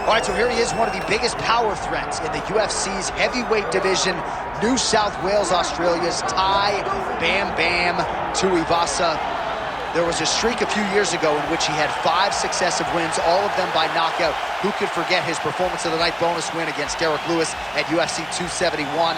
All right, so here he is, one of the biggest power threats in the UFC's heavyweight division, New South Wales, Australia's Tai Bam Bam Tuivasa. There was a streak a few years ago in which he had 5 successive wins, all of them by knockout. Who could forget his performance of the night bonus win against Derek Lewis at UFC 271?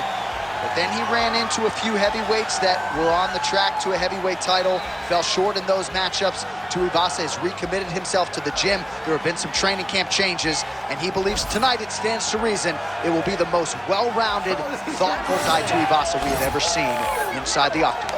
But then he ran into a few heavyweights that were on the track to a heavyweight title, fell short in those matchups. Tuivasa has recommitted himself to the gym. There have been some training camp changes, and he believes tonight, it stands to reason, it will be the most well-rounded, thoughtful Tai Tuivasa we have ever seen inside the octagon.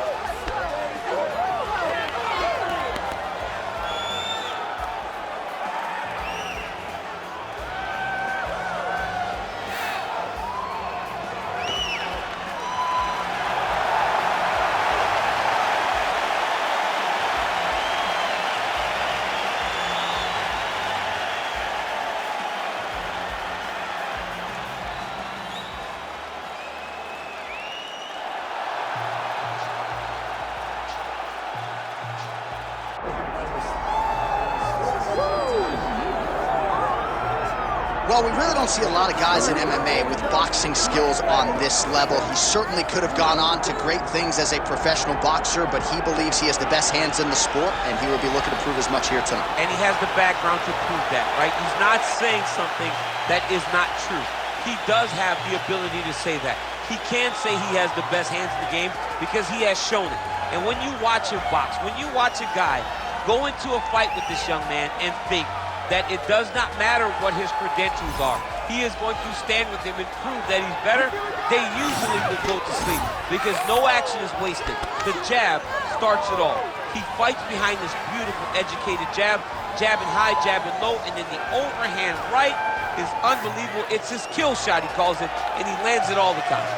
Well, we really don't see a lot of guys in MMA with boxing skills on this level. He certainly could have gone on to great things as a professional boxer, but he believes he has the best hands in the sport, and he will be looking to prove as much here tonight. And he has the background to prove that, right? He's not saying something that is not true. He does have the ability to say that. He can say he has the best hands in the game because he has shown it. And when you watch him box, when you watch a guy go into a fight with this young man and think that it does not matter what his credentials are, he is going to stand with him and prove that he's better, they usually will go to sleep because no action is wasted. The jab starts it all. He fights behind this beautiful, educated jab, jabbing high, jabbing low, and then the overhand right is unbelievable. It's his kill shot, he calls it, and he lands it all the time.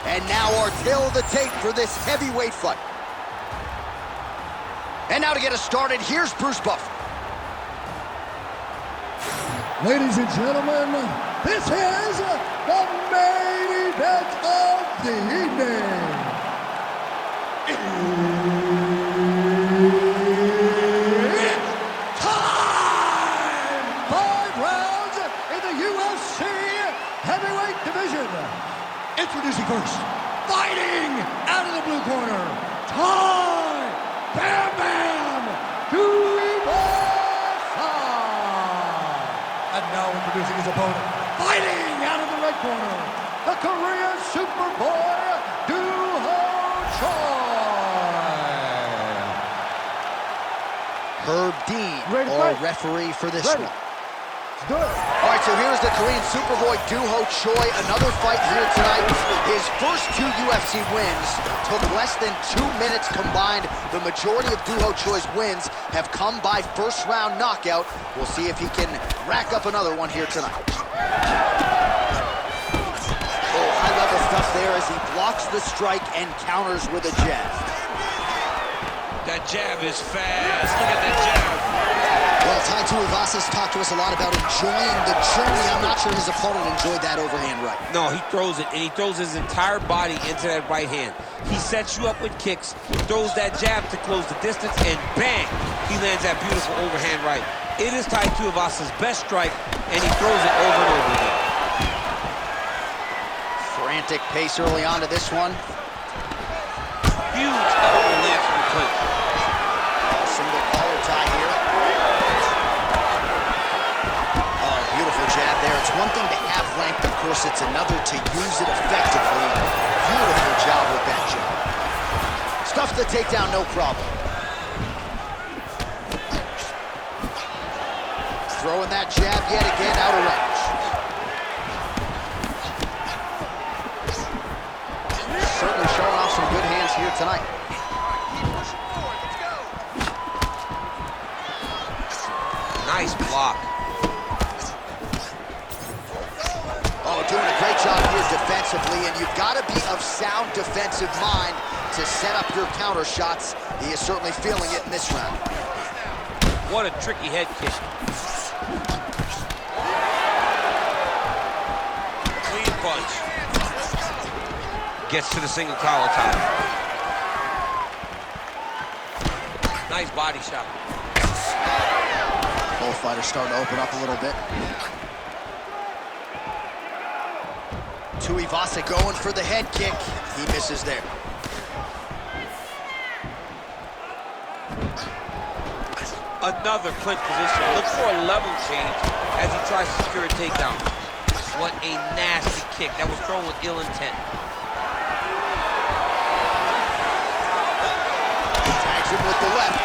And now our tale of the tape for this heavyweight fight. And now to get us started, here's Bruce Buffer. Ladies and gentlemen, this is the main event of the evening. It's time! 5 rounds in the UFC heavyweight division. Introducing first, fighting out of the blue corner, Tai Bam Bam Tuivasa. And now introducing his opponent, fighting out of the red corner, the Korean Superboy, Doo-Ho Choi. Herb Dean, our referee for this one. Good. All right, so here's the Korean Superboy, Doo-Ho Choi. Another fight here tonight. His first 2 UFC wins took less than 2 minutes combined. The majority of Doo-Ho Choi's wins have come by first-round knockout. We'll see if he can rack up another one here tonight. Oh, high-level stuff there as he blocks the strike and counters with a jab. That jab is fast. Look at that jab. Well, Tai Tuivasa's talked to us a lot about enjoying the journey. I'm not sure his opponent enjoyed that overhand right. No, he throws it, and he throws his entire body into that right hand. He sets you up with kicks, throws that jab to close the distance, and bang, he lands that beautiful overhand right. It is Tai Tuivasa's best strike, and he throws it over and over again. Frantic pace early on to this one. Huge elbow lands from the clinch. Single collar tie here. Beautiful jab there. It's one thing to have length, of course, it's another to use it effectively. Beautiful job with that jab. Stuffs the takedown, no problem. Throwing that jab yet again out of range. Certainly showing off some good hands here tonight. Nice block. Doing a great job here defensively, and you've got to be of sound defensive mind to set up your counter shots. He is certainly feeling it in this round. What a tricky head kick. Clean punch. Gets to the single collar tie. Nice body shot. Both fighters starting to open up a little bit. Tuivasa going for the head kick. He misses there. Another clinch position. Look for a level change as he tries to secure a takedown. What a nasty kick. That was thrown with ill intent. Tags him with the left.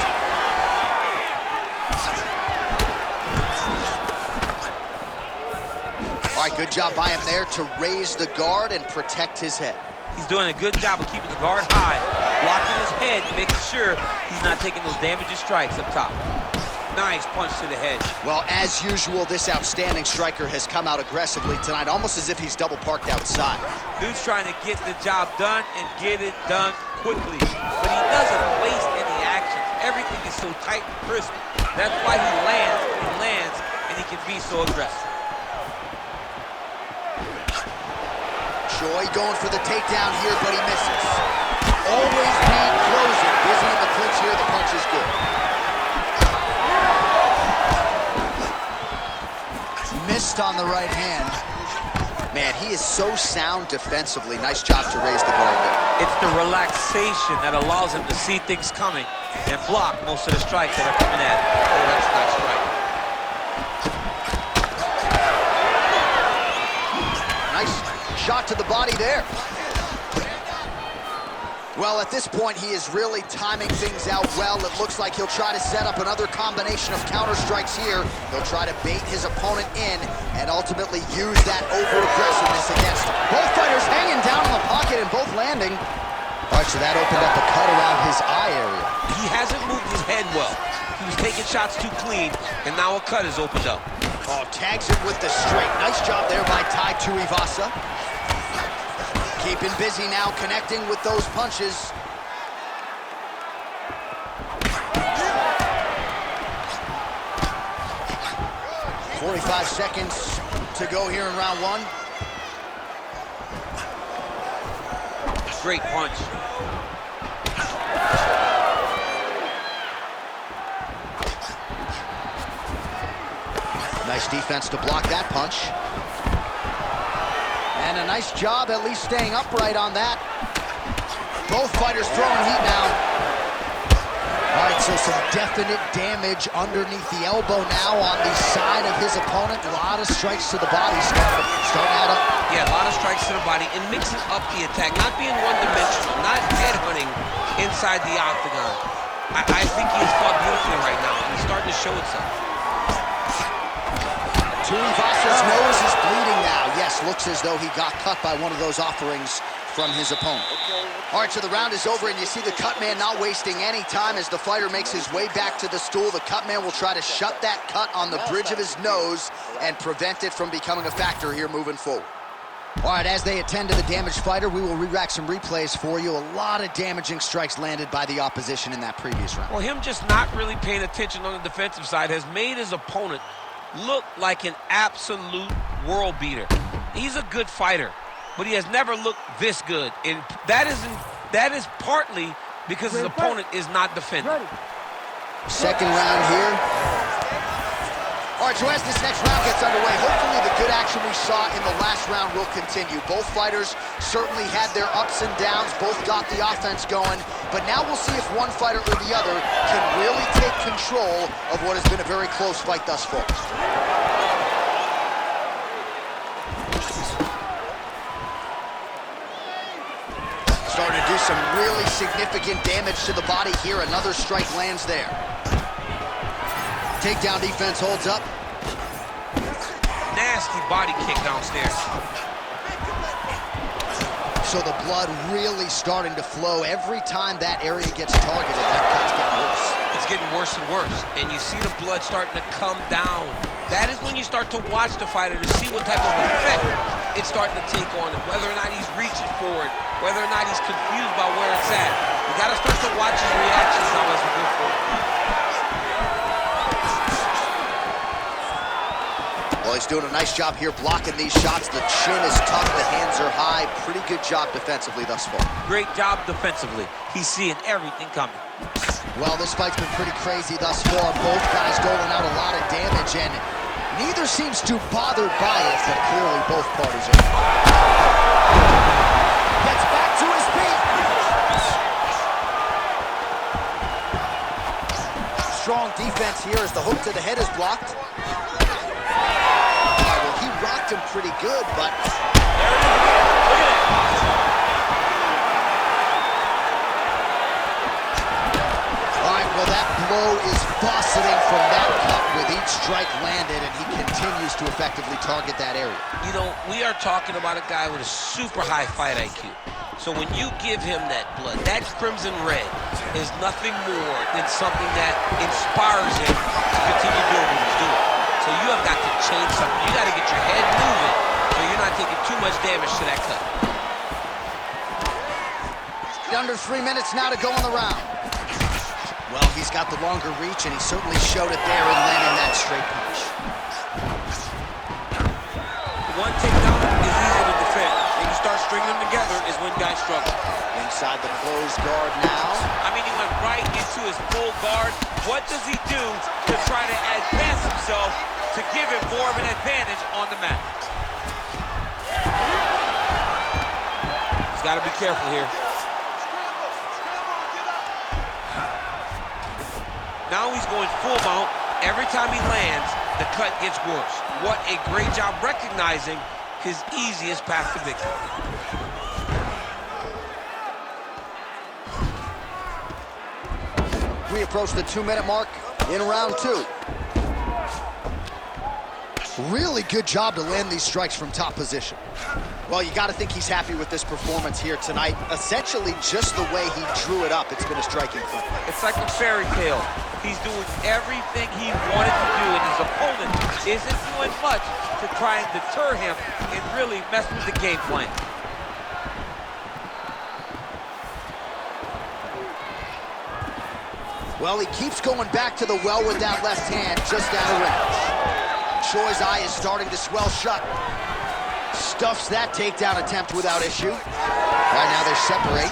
All right, good job by him there to raise the guard and protect his head. He's doing a good job of keeping the guard high, blocking his head, making sure he's not taking those damaging strikes up top. Nice punch to the head. Well, as usual, this outstanding striker has come out aggressively tonight, almost as if he's double parked outside. Dude's trying to get the job done and get it done quickly. But he doesn't waste any actions. Everything is so tight and crisp. That's why he lands, and he can be so aggressive. Choi going for the takedown here, but he misses. Always being closing. Busy in the clinch here, the punch is good. Missed on the right hand. Man, he is so sound defensively. Nice job to raise the guard there. It's the relaxation that allows him to see things coming and block most of the strikes that are coming at him. Oh, that's a nice strike. Nice shot to the body there. Well, at this point, he is really timing things out well. It looks like he'll try to set up another combination of counter strikes here. He'll try to bait his opponent in and ultimately use that over-aggressiveness against him. Both fighters hanging down in the pocket and both landing. All right, so that opened up a cut around his eye area. He hasn't moved his head well. He was taking shots too clean, and now a cut is opened up. Oh, tags him with the straight. Nice job there by Tai Tuivasa. Keeping busy now, connecting with those punches. "45 seconds to go here in round one." Great punch. Nice defense to block that punch. And a nice job at least staying upright on that. Both fighters throwing heat now. All right, so some definite damage underneath the elbow now on the side of his opponent. A lot of strikes to the body starting to add up. Yeah, a lot of strikes to the body and mixing up the attack, not being one-dimensional, not headhunting inside the octagon. I think he has fought beautifully right now, and he's starting to show itself. Tuivasa's nose is bleeding now. Yes, looks as though he got cut by one of those offerings from his opponent. All right, so the round is over, and you see the cut man not wasting any time as the fighter makes his way back to the stool. The cut man will try to shut that cut on the bridge of his nose and prevent it from becoming a factor here moving forward. All right, as they attend to the damaged fighter, we will re-rack some replays for you. A lot of damaging strikes landed by the opposition in that previous round. Well, him just not really paying attention on the defensive side has made his opponent look like an absolute world beater. He's a good fighter, but he has never looked this good, and that is partly because his opponent is not defending. Second round here. All right, so as this next round gets underway, hopefully the good action we saw in the last round will continue. Both fighters certainly had their ups and downs, both got the offense going, but now we'll see if one fighter or the other can really take control of what has been a very close fight thus far. Starting to do some really significant damage to the body here. Another strike lands there. Takedown defense holds up. Nasty body kick downstairs. So the blood really starting to flow. Every time that area gets targeted, that cut's getting worse. It's getting worse and worse, and you see the blood starting to come down. That is when you start to watch the fighter to see what type of effect it's starting to take on him, whether or not he's reaching forward, whether or not he's confused by where it's at. You got to start to watch his reactions now as we go forward. he's doing a nice job here blocking these shots. The chin is tough, the hands are high. Pretty good job defensively thus far. Great job defensively. He's seeing everything coming. Well, this fight's been pretty crazy thus far. Both guys doling out a lot of damage, and neither seems too bothered by it, but clearly both parties are. Gets back to his feet. Strong defense here as the hook to the head is blocked. Well, he rocked him pretty good, but... Well, that blow is bussing from that cut with each strike landed, and he continues to effectively target that area. You know, we are talking about a guy with a super high fight IQ. So when you give him that blood, that crimson red is nothing more than something that inspires him to continue doing what he's doing. So you have got to change something. You got to get your head moving so you're not taking too much damage to that cut. Under 3 minutes now to go in the round. Well, he's got the longer reach, and he certainly showed it there in landing that straight punch. One takedown is easy to defend. When you start stringing them together is when guys struggle. Inside the closed guard now. I mean, he went right into his full guard. What does he do to try to advance himself to give him more of an advantage on the mat? He's got to be careful here. Now he's going full mount. Every time he lands, the cut gets worse. What a great job recognizing his easiest path to victory. We approach the 2-minute mark in round 2. Really good job to land these strikes from top position. Well, you got to think he's happy with this performance here tonight. Essentially, just the way he drew it up, it's been a striking fight. It's like a fairy tale. He's doing everything he wanted to do, and his opponent isn't doing much to try and deter him and really mess with the game plan. Well, he keeps going back to the well with that left hand, just out of range. Choi's eye is starting to swell shut. Stuffs that takedown attempt without issue. Right now they separate.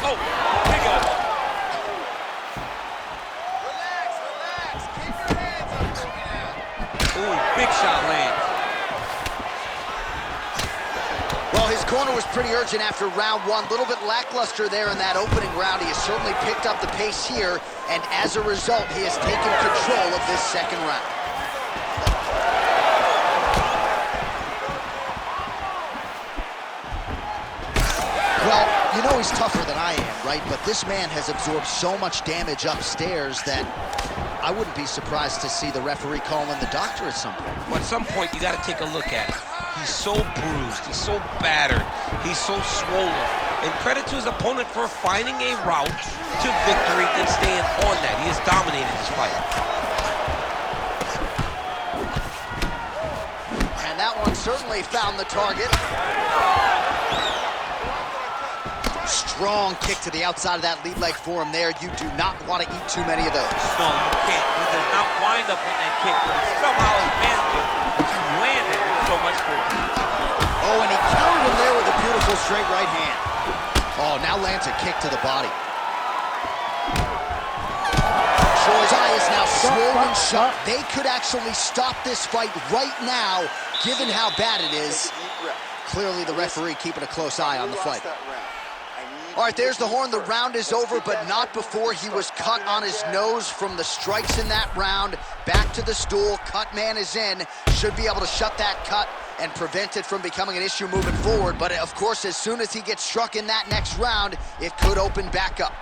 Oh, big elbow. Ooh, big shot lands. Well, his corner was pretty urgent after round 1. A little bit lackluster there in that opening round. He has certainly picked up the pace here, and as a result, he has taken control of this second round. Well, you know he's tougher than I am, right? But this man has absorbed so much damage upstairs that I wouldn't be surprised to see the referee call in the doctor at some point. Well, at some point, you got to take a look at it. He's so bruised, he's so battered, he's so swollen. And credit to his opponent for finding a route to victory and staying on that. He has dominated this fight. And that one certainly found the target. Strong kick to the outside of that lead leg for him there. You do not want to eat too many of those. No, you can't. He does not wind up on that kick, but he somehow has managed to land it with so much force. Oh, and he countered him there with a beautiful straight right hand. Oh, now lands a kick to the body. Choi's eye is now swollen shut. They could actually stop this fight right now, given how bad it is. Clearly the referee keeping a close eye on the fight. All right, there's the horn. The round is over, but not before he was cut on his nose from the strikes in that round. Back to the stool. Cut man is in. Should be able to shut that cut and prevent it from becoming an issue moving forward. But, of course, as soon as he gets struck in that next round, it could open back up.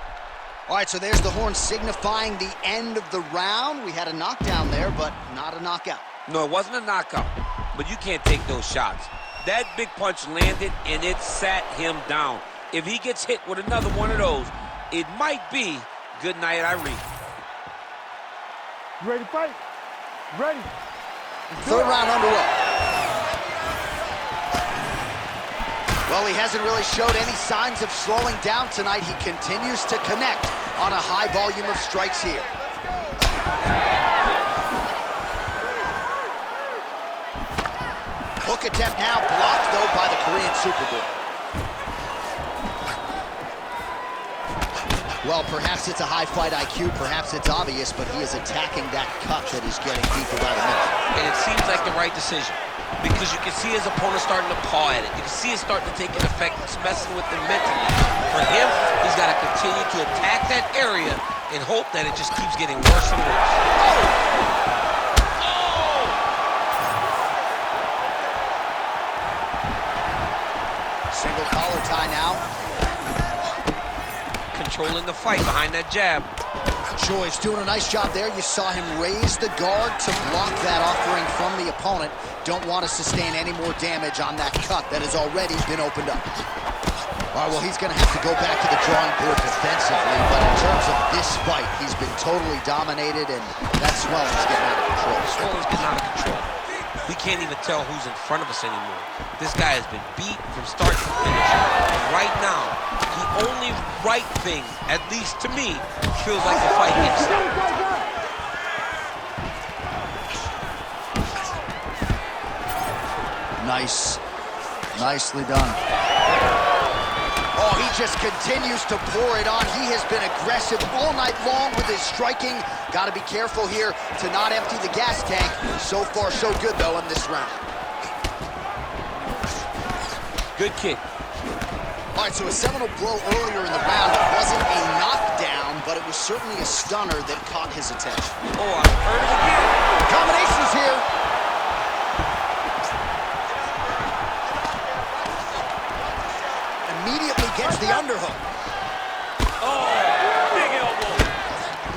All right, so there's the horn signifying the end of the round. We had a knockdown there, but not a knockout. No, it wasn't a knockout, but you can't take those shots. That big punch landed, and it sat him down. If he gets hit with another one of those, it might be good night, Irene. You ready to fight? Ready. Third round underway. Well, he hasn't really showed any signs of slowing down tonight. He continues to connect on a high volume of strikes here. Hook attempt now, blocked though by the Korean Superboy. Well, perhaps it's a high fight IQ, perhaps it's obvious, but he is attacking that cut that is getting deep about a minute. And it seems like the right decision, because you can see his opponent starting to paw at it. You can see it starting to take an effect. It's messing with him mentally. For him, he's got to continue to attack that area and hope that it just keeps getting worse and worse. Single collar tie now. Controlling the fight behind that jab. Choi's doing a nice job there. You saw him raise the guard to block that offering from the opponent. Don't want to sustain any more damage on that cut that has already been opened up. All right, well, he's going to have to go back to the drawing board defensively, but in terms of this fight, he's been totally dominated, and that swelling's getting out of control. Swelling's getting out of control. We can't even tell who's in front of us anymore. This guy has been beat from start to finish. And right now, the only right thing, at least to me, feels like the fight gets stopped. Nicely done. Oh, he just continues to pour it on. He has been aggressive all night long with his striking. Got to be careful here to not empty the gas tank. So far, so good, though, in this round. Good kick. All right, so a seminal blow earlier in the round. It wasn't a knockdown, but it was certainly a stunner that caught his attention. Oh, I heard it again. Combinations here. Immediately gets the underhook. Oh, big elbow.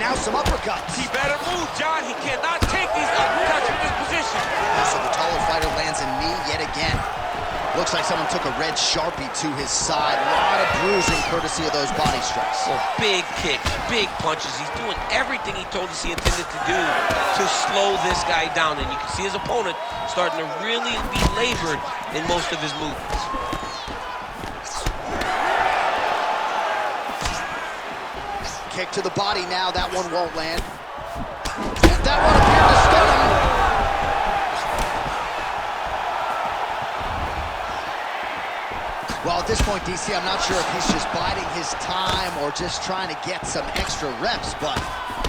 Now some uppercuts. He better move, John. He cannot take these uppercuts from this position. So the taller fighter lands a knee yet again. Looks like someone took a red Sharpie to his side. A lot of bruising courtesy of those body strikes. Oh, big kicks, big punches. He's doing everything he told us he intended to do to slow this guy down. And you can see his opponent starting to really be labored in most of his movements. Kick to the body now. That one won't land. And that one appeared to stun him. Well, at this point, DC, I'm not sure if he's just biding his time or just trying to get some extra reps, but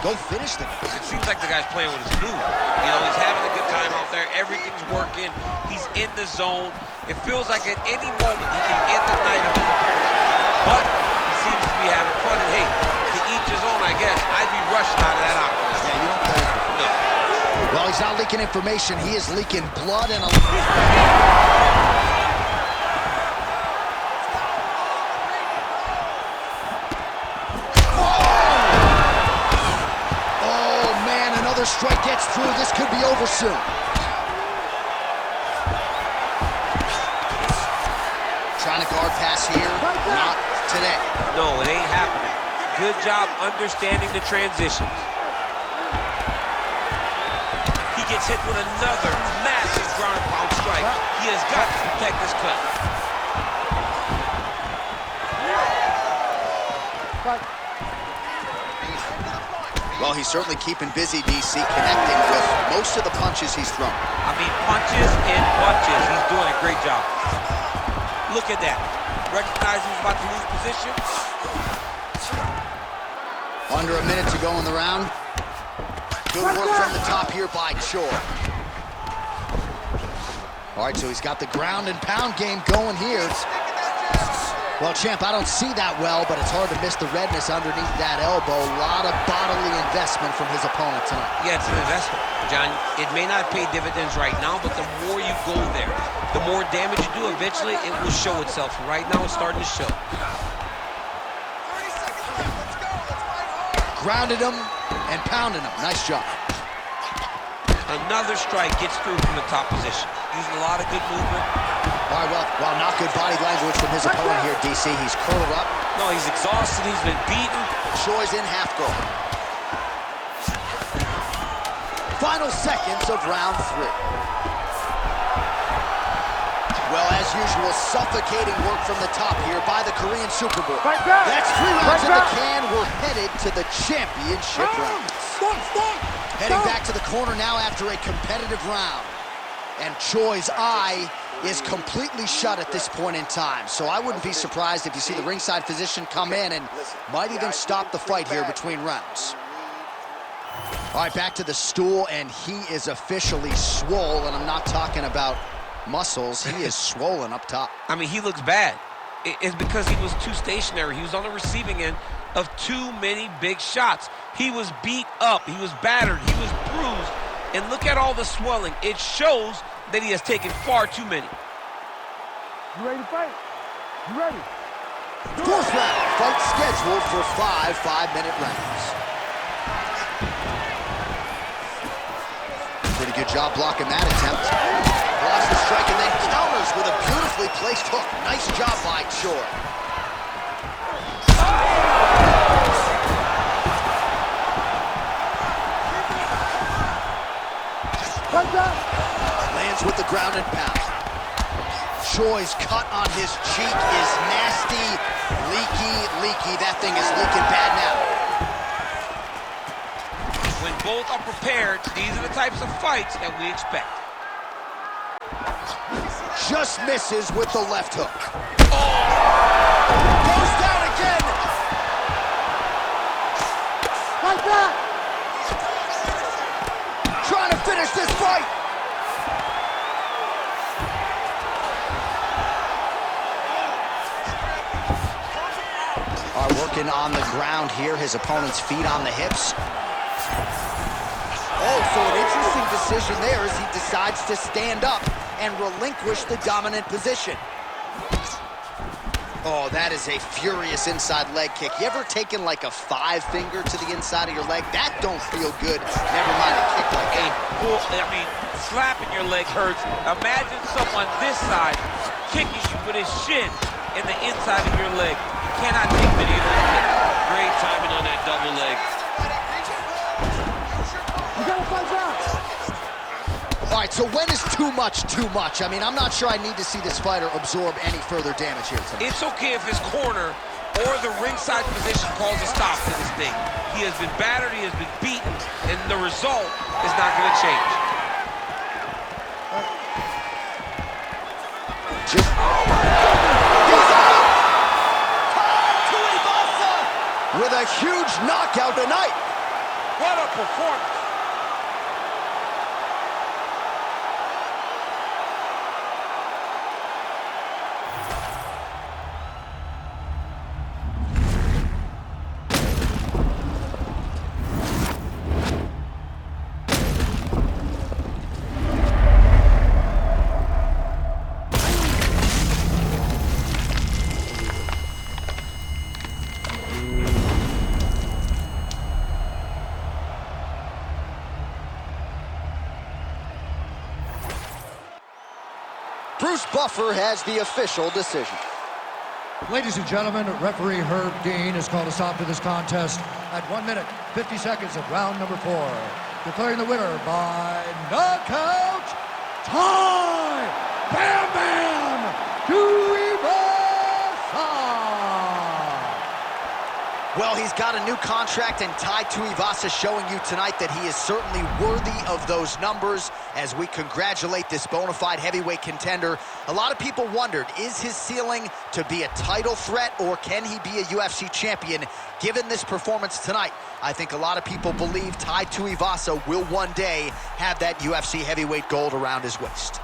go finish the guy. It seems like the guy's playing with his food. You know, he's having a good time out there. Everything's working. He's in the zone. It feels like at any moment he can end the night of his opponent. But he seems to be having fun. And hey, to each his own, I guess. I'd be rushed out of that octagon. Yeah, you don't play with him. No. Well, he's not leaking information. He is leaking blood and a... strike gets through. This could be over soon. Trying to guard pass here. Not today. No, it ain't happening. Good job understanding the transitions. He gets hit with another massive ground and pound strike. He has got to protect this cut. Well, he's certainly keeping busy, DC, connecting with most of the punches he's thrown. I mean, punches and punches. He's doing a great job. Look at that. Recognizing he's about to lose position. Under a minute to go in the round. Good work from the top here by Choi. All right, so he's got the ground and pound game going here. Well, champ, I don't see that well, but it's hard to miss the redness underneath that elbow. A lot of bodily investment from his opponent tonight. Yeah, it's an investment, John. It may not pay dividends right now, but the more you go there, the more damage you do, eventually it will show itself. Right now, it's starting to show. Grounded him and pounded him. Nice job. Another strike gets through from the top position. Using a lot of good movement. All right, well, not good body language from his opponent here, DC. He's curled up. No, he's exhausted. He's been beaten. Choi's in half guard. Final seconds of round 3. Well, as usual, suffocating work from the top here by the Korean Superboy. That's 3 rounds in the can. We're headed to the championship round. Heading back to the corner now after a competitive round. And Choi's eye is completely shut at this point in time. So I wouldn't be surprised if you see the ringside physician come in and might even stop the fight here between rounds. All right, back to the stool, and he is officially swole, and I'm not talking about muscles. He is swollen up top. I mean, he looks bad. It's because he was too stationary. He was on the receiving end of too many big shots. He was beat up. He was battered. He was bruised. And look at all the swelling. It shows that he has taken far too many. You ready to fight? You ready? Fourth round, fight scheduled for 5 5-minute rounds. Pretty good job blocking that attempt. Blocks the strike and then counters with a beautifully placed hook. Nice job by Choi. Lands with the ground and pound. Choi's cut on his cheek is nasty, leaky. That thing is leaking bad now. When both are prepared, these are the types of fights that we expect. Just misses with the left hook. Oh! Goes down again! Like that! Trying to finish this fight! Are working on the ground here, his opponent's feet on the hips. Oh, so an interesting decision there as he decides to stand up and relinquish the dominant position. Oh, that is a furious inside leg kick. You ever taken like a 5-finger to the inside of your leg? That don't feel good. Never mind a kick like that. I mean, slapping your leg hurts. Imagine someone this side kicking you with his shin in the inside of your leg. You cannot take many of those kicks. Great timing on that double leg. You gotta punch out! All right, so when is too much too much? I mean, I'm not sure I need to see this fighter absorb any further damage here tonight. It's okay if his corner or the ringside position calls a stop to this thing. He has been battered, he has been beaten, and the result is not going to change. He's out! To Iwasa with a huge knockout tonight. What a performance. Bruce Buffer has the official decision. Ladies and gentlemen, referee Herb Dean has called a stop to this contest at 1 minute, 50 seconds of round number 4. Declaring the winner by knockout, Bam Bam Well, he's got a new contract, and Tai Tuivasa showing you tonight that he is certainly worthy of those numbers as we congratulate this bona fide heavyweight contender. A lot of people wondered, is his ceiling to be a title threat, or can he be a UFC champion? Given this performance tonight, I think a lot of people believe Tai Tuivasa will one day have that UFC heavyweight gold around his waist.